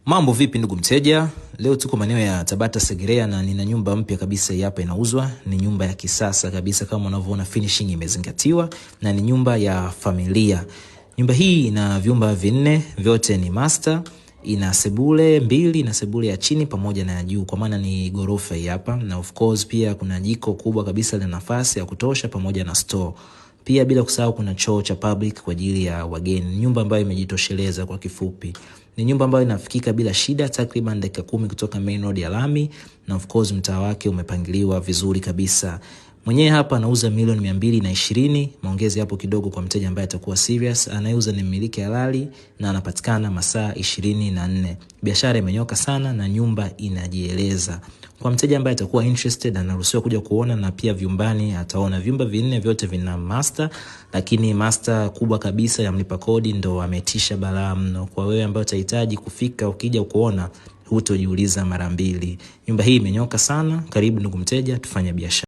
Mambo vipi ndugu mteja? Leo tuko maeneo ya Tabata Segerea na nina nyumba mpya kabisa hapa inauzwa. Ni nyumba ya kisasa kabisa kama unavyoona, finishing imezingatiwa na ni nyumba ya familia. Nyumba hii ina vyumba 4, vyote ni master. Ina sebule 2 na sebule ya chini pamoja na ya juu, kwa maana ni gorofa hapa, na of course pia kuna jiko kubwa kabisa la nafasi ya kutosha pamoja na store. Pia bila kusahau kuna choo cha public kwa ajili ya wageni. Nyumba ambayo imejitosheleza kwa kifupi. Ni nyumba ambayo inafikika bila shida, takriban dakika 10 kutoka main road ya lami, na of course mtaa wake umepangiliwa vizuri kabisa. Mwenyewe hapa anauza $220,000. Maongezi hapo kidogo kwa mteja ambaye atakuwa serious. Anayeuza ni mmiliki halali na anapatikana masaa 24. Biashara imenyoka sana na nyumba inajieleza. Kwa mteja ambaye atakuwa interested anaruhusiwa kuja kuona, na pia vyumbani ataona vyumba 4 vyote vina master, lakini master kubwa kabisa ya mlipa kodi ndo ametisha balaa mno. Kwa wewe ambaye utahitaji kufika, ukija kuona hutojiuliza mara mbili. Nyumba hii imenyoka sana. Karibu ndugu mteja, tufanye biashara.